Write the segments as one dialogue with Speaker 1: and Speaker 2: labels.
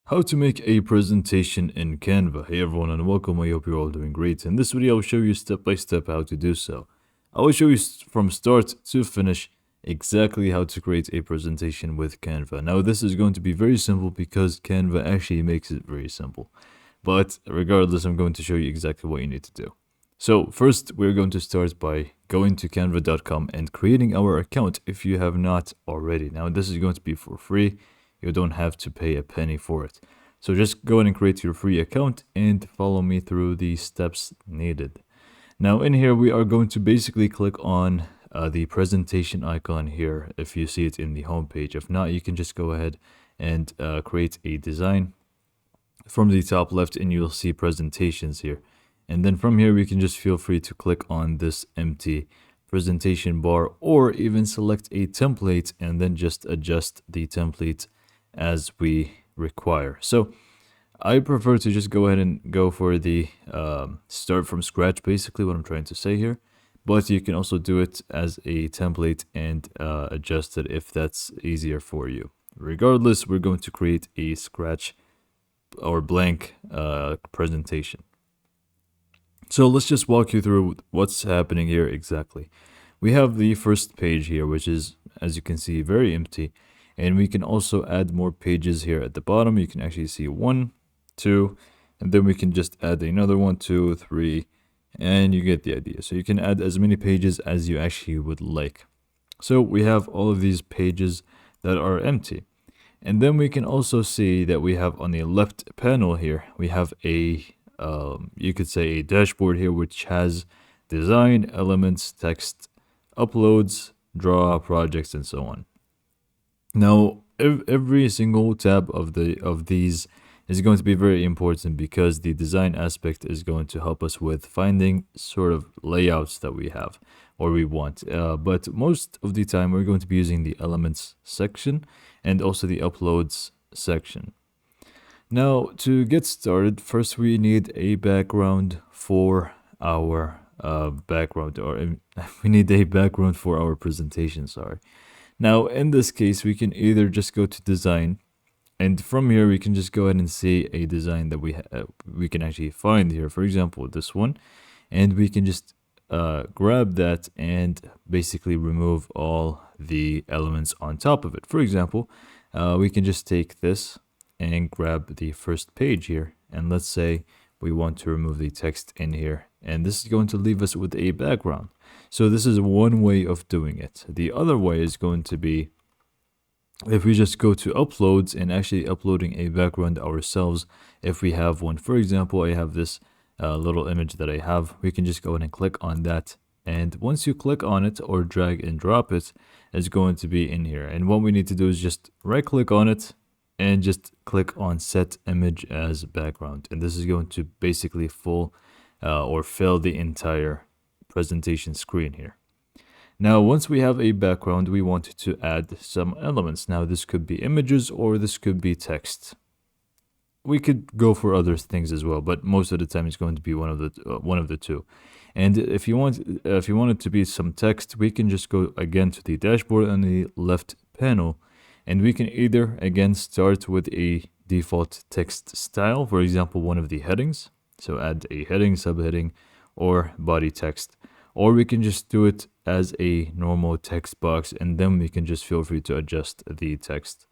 Speaker 1: How to make a presentation in Canva. Hey everyone and welcome, I hope you're all doing great. In this video I'll show you step by step how to do so. I will show you from start to finish exactly how to create a presentation with Canva. Now this is going to be very simple because Canva actually makes it very simple. But regardless, I'm going to show you exactly what you need to do. So first we're going to start by going to canva.com and creating our account if you have not already. Now this is going to be for free. You don't have to pay a penny for it. So just go ahead and create your free account and follow me through the steps needed. Now in here, we are going to basically click on the presentation icon here if you see it in the home page. If not, you can just go ahead and create a design from the top left and you'll see presentations here. And then from here, we can just feel free to click on this empty presentation bar or even select a template and then just adjust the template as we require. So I prefer to just go ahead and go for the start from scratch, basically what I'm trying to say here. But you can also do it as a template and adjust it if that's easier for you. Regardless, we're going to create a scratch or blank presentation. So let's just walk you through what's happening here exactly. We have the first page here, which is, as you can see, very empty. And we can also add more pages here at the bottom. You can actually see 1, 2, and then we can just add another 1, 2, 3, and you get the idea. So you can add as many pages as you actually would like. So we have all of these pages that are empty. And then we can also see that we have on the left panel here, we have a, you could say a dashboard here, which has design, elements, text, uploads, draw, projects, and so on. Now, every single tab of these is going to be very important because the design aspect is going to help us with finding sort of layouts that we have or we want. But most of the time, we're going to be using the elements section and also the uploads section. Now, to get started, first we need a background for our we need a background for our presentation, sorry. Now, in this case, we can either just go to design, and from here, we can just go ahead and see a design that we can actually find here. For example, this one, and we can just grab that and basically remove all the elements on top of it. For example, we can just take this and grab the first page here, and let's say we want to remove the text in here, and this is going to leave us with a background. So this is one way of doing it. The other way is going to be if we just go to uploads and actually uploading a background ourselves if we have one. For example, I have this little image that I have. We can just go ahead and click on that. And once you click on it or drag and drop it, it's going to be in here. And what we need to do is just right click on it and just click on set image as background. And this is going to basically fill the entire presentation screen here. Now, once we have a background, we want to add some elements. Now, this could be images or this could be text. We could go for other things as well, but most of the time it's going to be one of the two. And if you want it to be some text, we can just go again to the dashboard on the left panel, and we can either again start with a default text style, for example, one of the headings. So add a heading, subheading, or body text, or we can just do it as a normal text box, and then we can just feel free to adjust the text.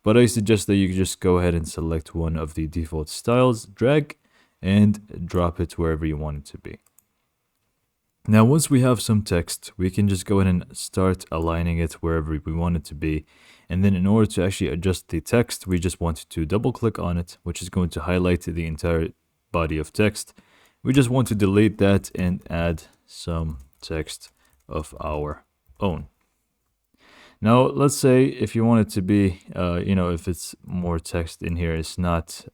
Speaker 1: But I suggest that you just go ahead and select one of the default styles, drag and drop it wherever you want it to be. Now, once we have some text, we can just go ahead and start aligning it wherever we want it to be. And then in order to actually adjust the text, we just want to double click on it, which is going to highlight the entire body of text. We just want to delete that and add some text of our own. Now, let's say if you want it to be, if it's more text in here, it's not,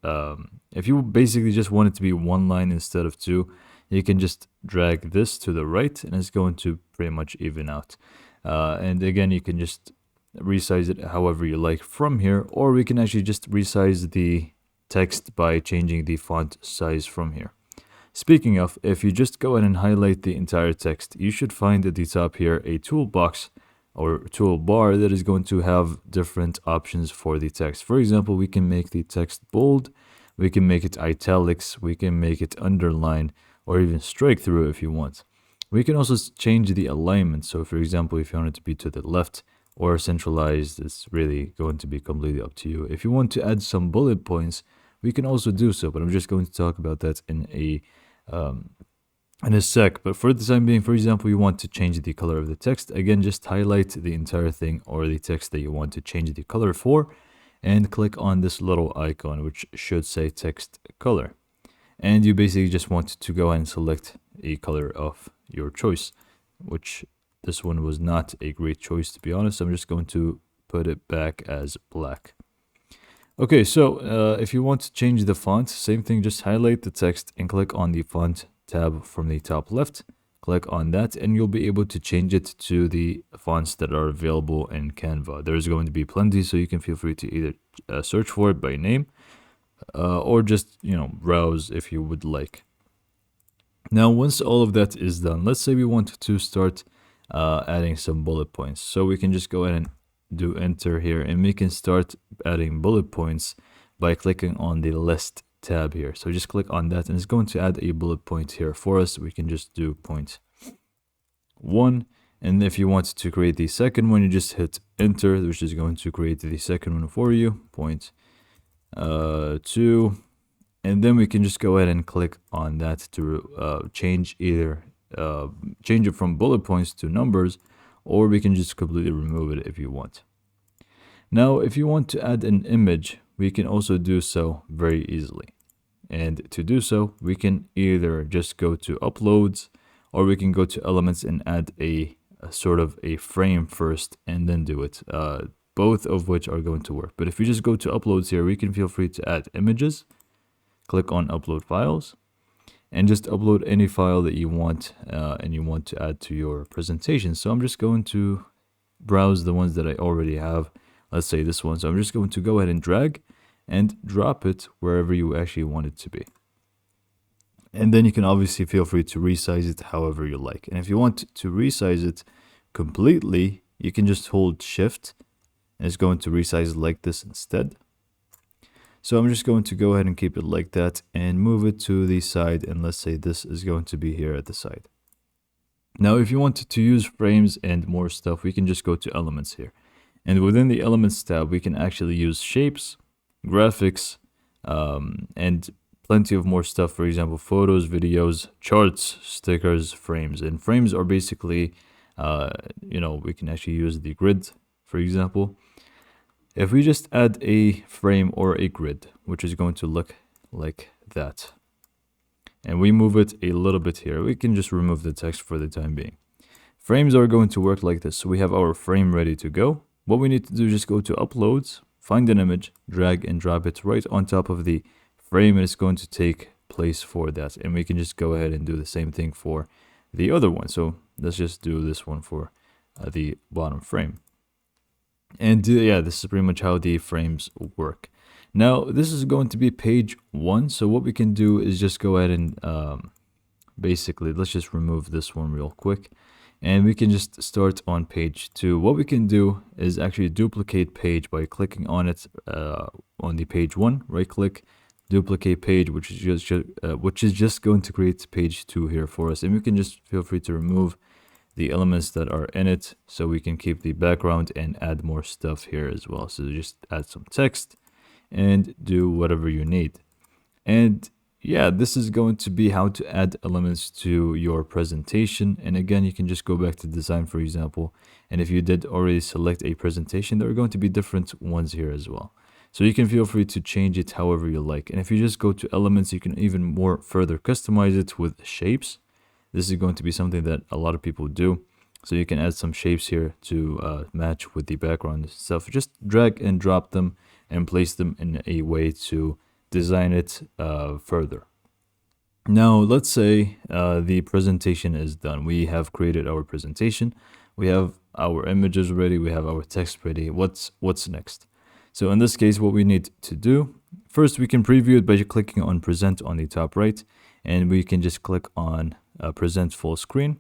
Speaker 1: if you basically just want it to be one line instead of two, you can just drag this to the right and it's going to pretty much even out. And again, you can just resize it however you like from here, or we can actually just resize the text by changing the font size from here. Speaking of, if you just go ahead and highlight the entire text, you should find at the top here a toolbox or toolbar that is going to have different options for the text. For example, we can make the text bold, we can make it italics, we can make it underline, or even strike through if you want. We can also change the alignment. So for example, if you want it to be to the left or centralized, it's really going to be completely up to you. If you want to add some bullet points, we can also do so, but I'm just going to talk about that in a sec. But for the time being, for example, you want to change the color of the text. Again, just highlight the entire thing or the text that you want to change the color for, and click on this little icon, which should say text color. And you basically just want to go ahead and select a color of your choice, which this one was not a great choice, to be honest. I'm just going to put it back as black. Okay, so if you want to change the font, same thing, just highlight the text and click on the font tab from the top left. Click on that and you'll be able to change it to the fonts that are available in Canva. There's going to be plenty, so you can feel free to either search for it by name or just, browse if you would like. Now, once all of that is done, let's say we want to start adding some bullet points. So we can just go ahead and do enter here, and we can start adding bullet points by clicking on the list tab here. So just click on that and it's going to add a bullet point here for us. We can just do point 1, and if you want to create the second one, you just hit enter, which is going to create the second one for you, point 2, and then we can just go ahead and click on that to change it from bullet points to numbers, or we can just completely remove it if you want. Now, if you want to add an image, we can also do so very easily. And to do so, we can either just go to uploads, or we can go to elements and add a sort of a frame first and then do it. Both of which are going to work. But if you just go to uploads here, we can feel free to add images. Click on upload files and just upload any file that you want and you want to add to your presentation. So I'm just going to browse the ones that I already have. Let's say this one. So I'm just going to go ahead and drag and drop it wherever you actually want it to be. And then you can obviously feel free to resize it however you like. And if you want to resize it completely, you can just hold shift and it's going to resize it like this instead. So I'm just going to go ahead and keep it like that and move it to the side, and let's say this is going to be here at the side. Now, if you want to use frames and more stuff, we can just go to elements here. And within the elements tab, we can actually use shapes, graphics, and plenty of more stuff. For example, photos, videos, charts, stickers, frames. And frames are basically, we can actually use the grid, for example. If we just add a frame or a grid, which is going to look like that, and we move it a little bit here, we can just remove the text for the time being. Frames are going to work like this. So we have our frame ready to go. What we need to do is just go to uploads, find an image, drag and drop it right on top of the frame, and it's going to take place for that. And we can just go ahead and do the same thing for the other one. So let's just do this one for the bottom frame. And yeah, this is pretty much how the frames work. Now, this is going to be page 1. So what we can do is just go ahead and basically, let's just remove this one real quick. And we can just start on page 2. What we can do is actually duplicate page by clicking on it on the page 1. Right click, duplicate page, which is just going to create page 2 here for us. And we can just feel free to remove the elements that are in it, so we can keep the background and add more stuff here as well. So just add some text and do whatever you need. And yeah, this is going to be how to add elements to your presentation. And again, you can just go back to design, for example. And if you did already select a presentation, there are going to be different ones here as well. So you can feel free to change it however you like. And if you just go to elements, you can even more further customize it with shapes. This is going to be something that a lot of people do. So you can add some shapes here to match with the background stuff. Just drag and drop them and place them in a way to design it further. Now, let's say the presentation is done. We have created our presentation. We have our images ready. We have our text ready. What's next? So in this case, what we need to do, first we can preview it by clicking on present on the top right. And we can just click on present full screen.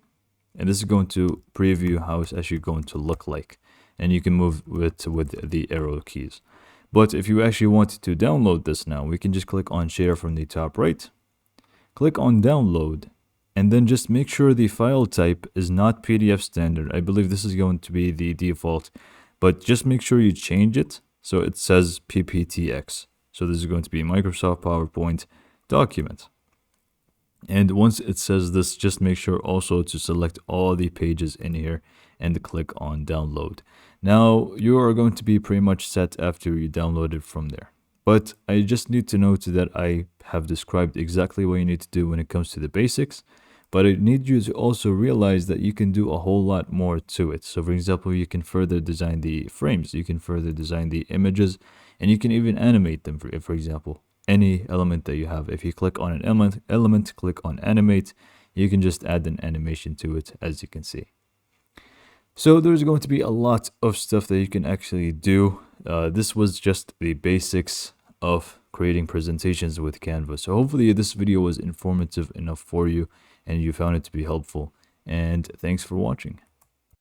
Speaker 1: And this is going to preview how it's actually going to look like. And you can move it with the arrow keys. But if you actually want to download this now, we can just click on share from the top right, click on download, and then just make sure the file type is not PDF standard. I believe this is going to be the default, but just make sure you change it so it says PPTX. So this is going to be Microsoft PowerPoint document. And once it says this, just make sure also to select all the pages in here and click on download. Now you are going to be pretty much set after you download it from there. But I just need to note that I have described exactly what you need to do when it comes to the basics. But I need you to also realize that you can do a whole lot more to it. So for example, you can further design the frames, you can further design the images, and you can even animate them, for example. Any element that you have. If you click on an element, click on animate, you can just add an animation to it, as you can see. So there's going to be a lot of stuff that you can actually do. This was just the basics of creating presentations with Canva. So hopefully this video was informative enough for you and you found it to be helpful. And thanks for watching.